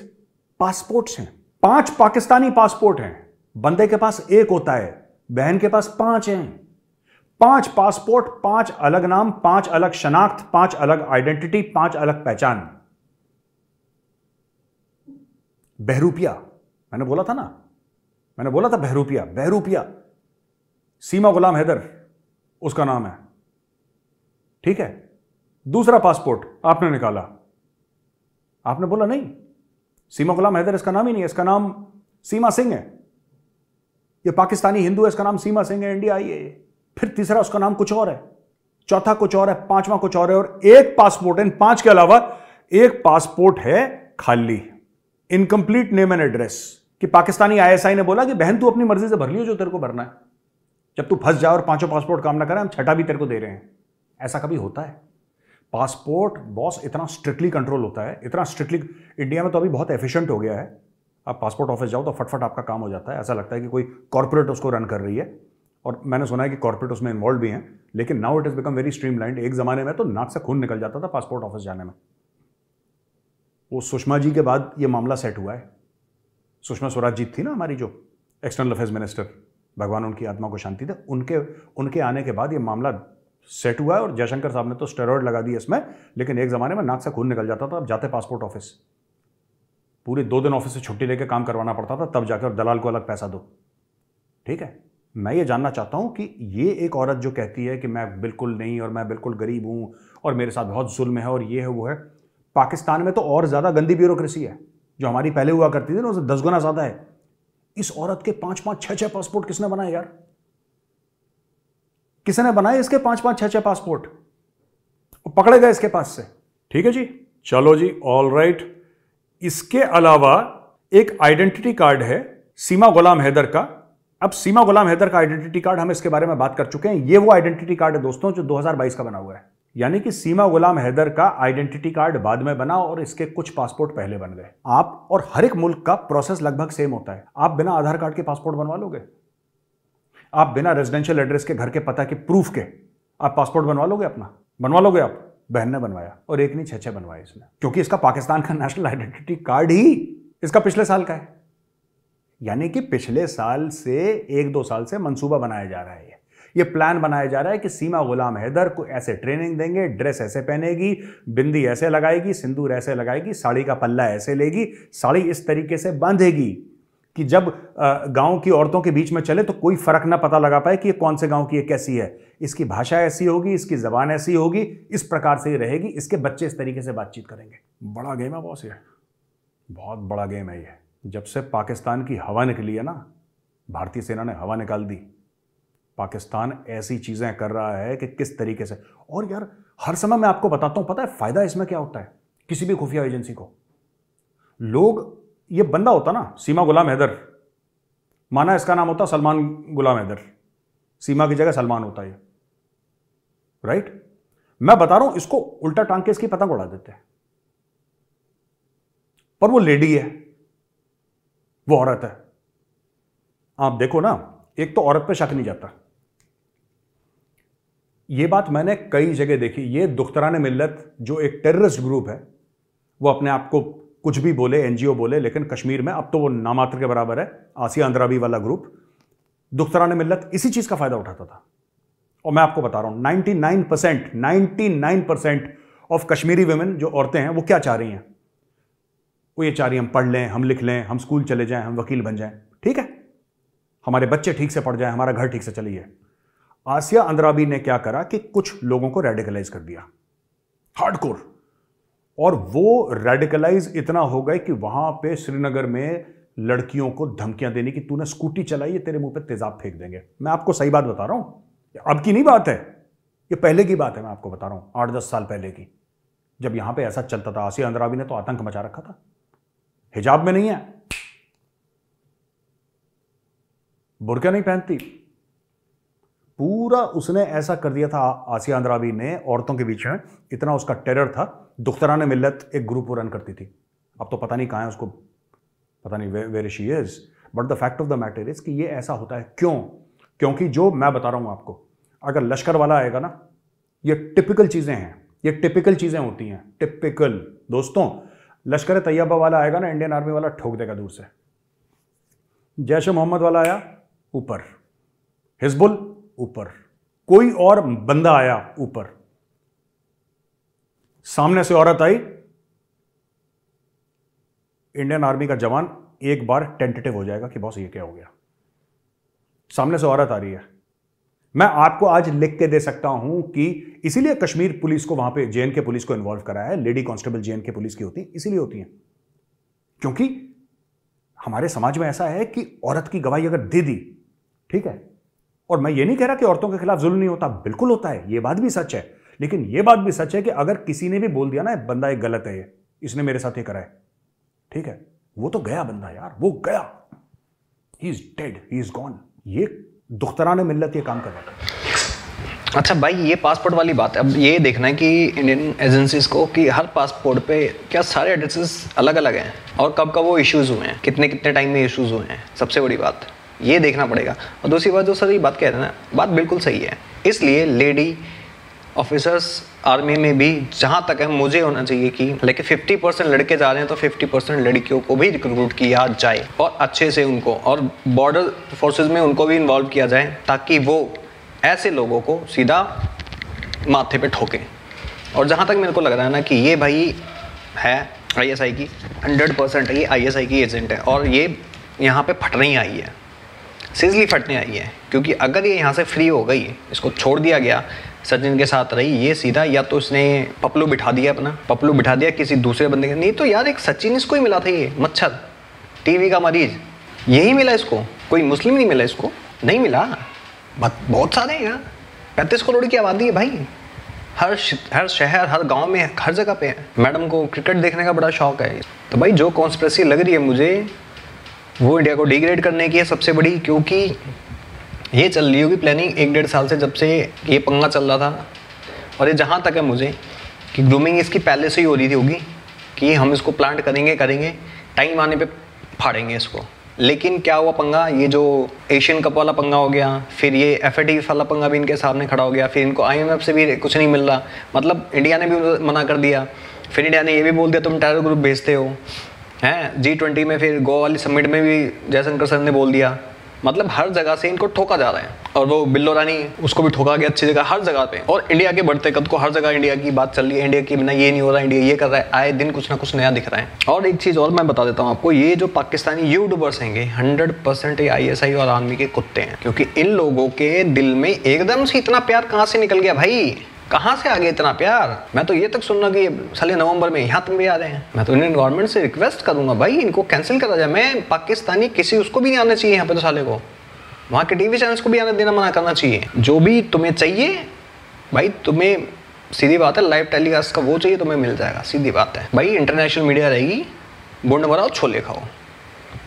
पासपोर्ट्स हैं। 5 पाकिस्तानी पासपोर्ट हैं। बंदे के पास 1 होता है, बहन के पास 5 हैं। 5 पासपोर्ट, 5 अलग नाम, 5 अलग शनाख्त, 5 अलग आइडेंटिटी, 5 अलग पहचान। बहरूपिया, मैंने बोला था बहरूपिया। सीमा गुलाम हैदर उसका नाम है, ठीक है। दूसरा पासपोर्ट आपने निकाला, आपने बोला नहीं सीमा गुलाम हैदर इसका नाम ही नहीं है, इसका नाम सीमा सिंह है। ये पाकिस्तानी हिंदू है, इसका नाम सीमा सिंह है, इंडिया आई है। फिर तीसरा उसका नाम कुछ और है, चौथा कुछ और है, 5वां कुछ और है, और 1 पासपोर्ट, इन 5 के अलावा 1 पासपोर्ट है खाली, इनकम्प्लीट नेम एंड एड्रेस। कि पाकिस्तानी आईएसआई ने बोला कि बहन तू अपनी मर्जी से भर लियो जो तेरे को भरना है, जब तू फंस जा और पांचों पासपोर्ट काम ना करे हम छठा भी तेरे को दे रहे हैं। ऐसा कभी होता है? पासपोर्ट बॉस इतना स्ट्रिक्टली कंट्रोल होता है, इतना स्ट्रिक्टली। इंडिया में तो अभी बहुत एफिशिएंट हो गया है, आप पासपोर्ट ऑफिस जाओ तो फटफट आपका काम हो जाता है। ऐसा लगता है कि कोई कॉर्पोरेट उसको रन कर रही है, और मैंने सुना है कि कॉर्पोरेट उसमें इन्वॉल्व भी हैं, लेकिन now it is become very streamlined. एक जमाने में तो नाक से खून निकल जाता था पासपोर्ट ऑफिस जाने में। वो सुषमा जी के बाद ये मामला सेट हुआ है। सुषमा स्वराज जी थी ना हमारी जो एक्सटर्नल अफेयर्स मिनिस्टर, भगवान उनकी आत्मा को शांति दे, उनके आने के बाद ये मामला सेट हुआ है। और जयशंकर साहब ने तो स्टेरॉइड लगा दिए इसमें, लेकिन एक जमाने में नाक से खून निकल जाता था। अब जाते पासपोर्ट ऑफिस, पूरे 2 दिन ऑफिस से छुट्टी लेके काम करवाना पड़ता था, तब जाकर दलाल को अलग पैसा दो। ठीक है, मैं ये जानना चाहता हूं कि ये एक औरत जो कहती है कि मैं बिल्कुल नहीं और मैं बिल्कुल गरीब हूं और मेरे साथ बहुत जुल्म है और ये है वो है, पाकिस्तान में तो और ज्यादा गंदी ब्यूरोक्रेसी है। जो हमारी पहले हुआ करती थी ना, उससे 10 गुना ज्यादा है। इस औरत के 5-5, 6-6 पासपोर्ट किसने बनाए यार? किसने बनाए इसके 5-5, 6-6 पासपोर्ट? पकड़े गए इसके पास से। ठीक है जी, चलो जी, ऑल राइट। इसके अलावा एक आइडेंटिटी कार्ड है सीमा गुलाम हैदर का। अब सीमा गुलाम हैदर का आइडेंटिटी कार्ड, हम इसके बारे में बात कर चुके हैं। ये वो आइडेंटिटी कार्ड है दोस्तों जो 2022 का बना हुआ है। यानी कि सीमा गुलाम हैदर का आइडेंटिटी कार्ड बाद में बना और इसके कुछ पासपोर्ट पहले बन गए। आप और हर एक मुल्क का प्रोसेस लगभग सेम होता है। आप बिना आधार कार्ड के पासपोर्ट बनवा लोगे? आप बिना रेजिडेंशियल एड्रेस के, घर के पता के प्रूफ के आप पासपोर्ट बनवा लोगे अपना? बनवा लोगे आप? बहन ने बनवाया, और एक नहीं 6-6 बनवाए इसने, क्योंकि इसका पाकिस्तान का नेशनल आइडेंटिटी कार्ड ही इसका पिछले साल का है। यानी कि पिछले साल से 1-2 साल से मंसूबा बनाया जा रहा है। ये प्लान बनाया जा रहा है कि सीमा गुलाम हैदर को ऐसे ट्रेनिंग देंगे, ड्रेस ऐसे पहनेगी, बिंदी ऐसे लगाएगी, सिंदूर ऐसे लगाएगी, साड़ी का पल्ला ऐसे लेगी, साड़ी इस तरीके से बांधेगी कि जब गांव की औरतों के बीच में चले तो कोई फर्क ना पता लगा पाए कि ये कौन से गांव की है, कैसी है। इसकी भाषा ऐसी होगी, इसकी जबान ऐसी होगी, इस प्रकार से ही रहेगी, इसके बच्चे इस तरीके से बातचीत करेंगे। बड़ा गेम है बॉस, ये बहुत बड़ा गेम है ये। जब से पाकिस्तान की हवा निकली है ना, भारतीय सेना ने हवा निकाल दी, पाकिस्तान ऐसी चीजें कर रहा है कि किस तरीके से। और यार हर समय मैं आपको बताता हूं, पता है फायदा इसमें क्या होता है किसी भी खुफिया एजेंसी को? लोग, ये बंदा होता ना सीमा गुलाम हैदर, माना इसका नाम होता सलमान गुलाम हैदर, सीमा की जगह सलमान होता है, राइट? मैं बता रहा हूं, इसको उल्टा टांग के इसकी पतंग उड़ा देते हैं। पर वो लेडी है, वो औरत है। आप देखो ना, एक तो औरत पे शक नहीं जाता। ये बात मैंने कई जगह देखी। ये दुख्तरान मिल्लत जो एक टेररिस्ट ग्रुप है, वो अपने आप को कुछ भी बोले, एनजीओ बोले, लेकिन कश्मीर में अब तो वो नामात्र के बराबर है। आसिया अंद्राबी वाला ग्रुप, दुख्तरान मिल्लत इसी चीज का फायदा उठाता था। और मैं आपको बता रहा हूं 99% ऑफ कश्मीरी वुमेन जो औरतें हैं, वो क्या चाह रही हैं? वो ये चाह रही हैं हम पढ़ लें, हम लिख लें, हम स्कूल चले जाएं, हम वकील बन जाएं, ठीक है, हमारे बच्चे ठीक से पढ़ जाएं, हमारा घर ठीक से चलिए। आसिया अंद्राबी ने क्या करा कि कुछ लोगों को रेडिकलाइज कर दिया, हार्डकोर। और वो रेडिकलाइज इतना हो गए कि वहां पे श्रीनगर में लड़कियों को धमकियां देने की, तूने स्कूटी चलाई है, तेरे मुंह पे तेजाब फेंक देंगे। मैं आपको सही बात बता रहा हूं, अब की नहीं बात है, ये पहले की बात है। मैं आपको बता रहा हूं 8-10 साल पहले की, जब यहां पे ऐसा चलता था। आसिया अंद्राबी ने तो आतंक मचा रखा था। हिजाब में नहीं है, बुर्का नहीं पहनती, पूरा उसने ऐसा कर दिया था आसिया अंद्राबी ने औरतों के बीच में। इतना उसका टेरर था। दुख्तरान मिल्लत एक ग्रुप रन करती थी, अब तो पता नहीं कहां है, उसको पता नहीं where she is. But the fact of the matter is कि ये ऐसा होता है। क्यों? क्योंकि जो मैं बता रहा हूं आपको, अगर लश्कर वाला आएगा ना, ये टिपिकल चीजें हैं, ये टिपिकल चीजें होती हैं, टिपिकल। दोस्तों, लश्कर तैयबा वाला आएगा ना, इंडियन आर्मी वाला ठोक देगा दूर से। जैश मोहम्मद वाला आया, ऊपर। हिजबुल, ऊपर। कोई और बंदा आया, ऊपर। सामने से औरत आई, इंडियन आर्मी का जवान एक बार टेंटेटिव हो जाएगा कि बॉस ये क्या हो गया। सामने से औरत आ रही है। मैं आपको आज लिख के दे सकता हूं कि इसीलिए कश्मीर पुलिस को, वहां पे जेएनके पुलिस को इन्वॉल्व कराया है। लेडी कांस्टेबल जेएनके पुलिस की होती है, इसीलिए होती है क्योंकि हमारे समाज में ऐसा है कि औरत की गवाही अगर दे दी, ठीक है, और मैं ये नहीं कह रहा कि औरतों के खिलाफ जुल्म नहीं होता, बिल्कुल होता है, ये बात भी सच है। लेकिन ये बात भी सच है कि अगर किसी ने भी बोल दिया ना, बंदा एक गलत है, ये इसने मेरे साथ ये करा है, ठीक है, वो तो गया बंदा यार, वो गया, he is dead, he is gone. ये दुख्तराने मिल्लत ये काम कर रहा था। अच्छा भाई, ये पासपोर्ट वाली बात है। अब ये देखना है कि इंडियन एजेंसीज को कि हर पासपोर्ट पे क्या सारे एड्रेसेस अलग अलग हैं और कब कब वो इश्यूज़ हुए हैं, कितने कितने टाइम में इश्यूज़ हुए हैं, सबसे बड़ी बात ये देखना पड़ेगा। और दूसरी बात, जो सर ये बात कह रहे हैं ना, बात बिल्कुल सही है। इसलिए लेडी ऑफिसर्स आर्मी में भी जहाँ तक है मुझे होना चाहिए कि लेकिन 50% लड़के जा रहे हैं तो 50% लड़कियों को भी रिक्रूट किया जाए और अच्छे से उनको, और बॉर्डर फोर्सेस में उनको भी इन्वॉल्व किया जाए ताकि वो ऐसे लोगों को सीधा माथे पे ठोकें। और जहाँ तक मेरे को लग रहा है ना कि ये भाई है ISI की 100% ये ISI की एजेंट है और ये यहाँ पे फटने ही आई है, सीरियसली फटने आई है। क्योंकि अगर ये यहाँ से फ्री हो गई, इसको छोड़ दिया गया, सचिन के साथ रही, ये सीधा या तो इसने पपलू बिठा दिया, अपना पपलू बिठा दिया किसी दूसरे बंदे के। नहीं तो यार एक सचिन इसको ही मिला था, ये मच्छर टीवी का मरीज यही मिला इसको, कोई मुस्लिम नहीं मिला इसको, नहीं मिला। बहुत सारे हैं यार, 35 करोड़ की आबादी है भाई, हर शहर हर गांव में हर जगह पे है। मैडम को क्रिकेट देखने का बड़ा शौक है। तो भाई जो कॉन्स्पिरेसी लग रही है मुझे, वो इंडिया को डिग्रेड करने की है सबसे बड़ी। क्योंकि ये चल रही होगी प्लानिंग 1-1.5 साल से, जब से ये पंगा चल रहा था। और ये जहाँ तक है मुझे कि ग्रूमिंग इसकी पहले से ही हो रही थी होगी कि हम इसको प्लांट करेंगे, टाइम आने पे फाड़ेंगे इसको। लेकिन क्या हुआ पंगा, ये जो एशियन कप वाला पंगा हो गया, फिर ये FATF वाला पंगा भी इनके सामने खड़ा हो गया, फिर इनको IMF से भी कुछ नहीं मिल रहा, मतलब इंडिया ने भी मना कर दिया। फिर इंडिया ने ये भी बोल दिया तुम टेरर ग्रुप भेजते हो हैं। G20 में फिर गोवा वाली समिट में भी जयशंकर सर ने बोल दिया। मतलब हर जगह से इनको ठोका जा रहा है। और वो बिल्लो रानी, उसको भी ठोका गया अच्छी जगह, हर जगह पे। और इंडिया के बढ़ते कद को हर जगह इंडिया की बात चल रही है, इंडिया के बिना ये नहीं हो रहा, इंडिया ये कर रहा है, आए दिन कुछ ना कुछ नया दिख रहा है। और एक चीज़ और मैं बता देता हूँ आपको, ये जो पाकिस्तानी यूट्यूबर्स हैं 100% ये ISI और आर्मी के कुत्ते हैं। क्योंकि इन लोगों के दिल में एकदम से इतना प्यार कहाँ से निकल गया भाई, कहाँ से आ गया इतना प्यार। मैं तो ये तक सुन रहा कि साले नवंबर में यहाँ तक भी आ रहे हैं। मैं तो इंडियन गवर्नमेंट से रिक्वेस्ट करूंगा भाई, इनको कैंसिल करा जाए। मैं पाकिस्तानी किसी उसको भी नहीं आना चाहिए यहाँ पे, तो साले को वहाँ के TV चैनल्स को भी आने देना मना करना चाहिए। जो भी तुम्हें चाहिए भाई, तुम्हें सीधी बात है लाइव टेलीकास्ट का वो चाहिए, तुम्हें मिल जाएगा, सीधी बात है भाई। इंटरनेशनल मीडिया रहेगी, बुंड भराओ छोले खाओ,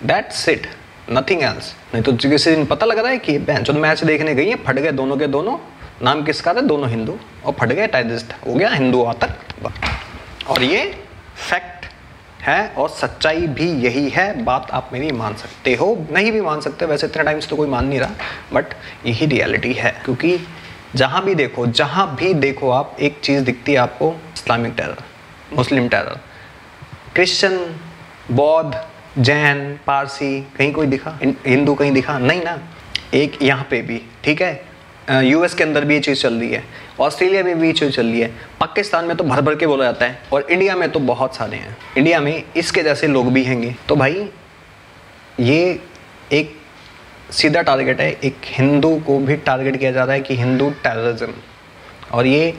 दैट्स इट, नथिंग एल्स। नहीं तो किसी दिन पता लग रहा है कि बहन जो मैच देखने गई है, फट गए दोनों के दोनों, नाम किसका था, दोनों हिंदू, और फट गए, टाइजिस्ट हो गया हिंदू आतंक। और ये फैक्ट है और सच्चाई भी यही है। बात आप मेरी मान सकते हो, नहीं भी मान सकते, वैसे इतने टाइम से तो कोई मान नहीं रहा, बट यही रियलिटी है। क्योंकि जहाँ भी देखो आप, एक चीज़ दिखती है आपको, इस्लामिक टेरर, मुस्लिम टेरर, क्रिश्चियन, बौद्ध, जैन, पारसी, कहीं कोई दिखा, हिंदू कहीं दिखा नहीं ना। एक यहाँ पे भी ठीक है, US के अंदर भी ये चीज़ चल रही है, ऑस्ट्रेलिया में भी ये चीज़ चल रही है, पाकिस्तान में तो भर भर के बोला जाता है, और इंडिया में तो बहुत सारे हैं। इंडिया में इसके जैसे लोग भी हैंगे। तो भाई ये एक सीधा टारगेट है, एक हिंदू को भी टारगेट किया जा रहा है कि हिंदू टेररिज्म। और ये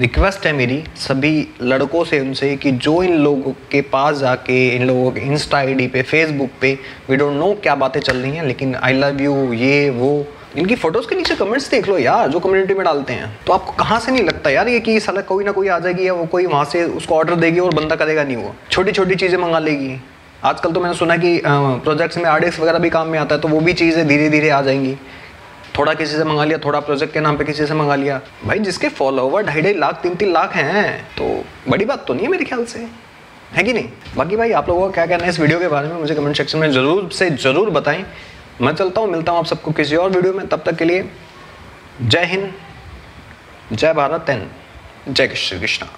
रिक्वेस्ट है मेरी सभी लड़कों से, उनसे कि जो इन लोगों के पास जाके, इन लोगों के इंस्टा ID पे, फेसबुक पे, वी डोंट नो क्या बातें चल रही हैं, लेकिन आई लव यू, ये वो, इनकी फोटोज़ के नीचे कमेंट्स देख लो यार, जो कम्युनिटी में डालते हैं। तो आपको कहाँ से नहीं लगता यार ये कि साला कोई ना कोई आ जाएगी या वो कोई वहाँ से उसको ऑर्डर देगी और बंदा करेगा नहीं, वो छोटी छोटी चीज़ें मंगा लेगी। आजकल तो मैंने सुना कि प्रोजेक्ट्स में RDX वगैरह भी काम में आता है, तो वो भी चीज़ें धीरे धीरे आ जाएंगी। थोड़ा किसी से मंगा लिया, थोड़ा प्रोजेक्ट के नाम पे किसी से मंगा लिया। भाई जिसके फॉलोवर 2.5 लाख 3-3 लाख हैं, तो बड़ी बात तो नहीं है मेरे ख्याल से, है कि नहीं। बाकी भाई आप लोगों का क्या कहना है इस वीडियो के बारे में, मुझे कमेंट सेक्शन में ज़रूर बताएं। मैं चलता हूँ, मिलता हूँ आप सबको किसी और वीडियो में। तब तक के लिए जय हिंद, जय भारत एंड जय श्री कृष्णा।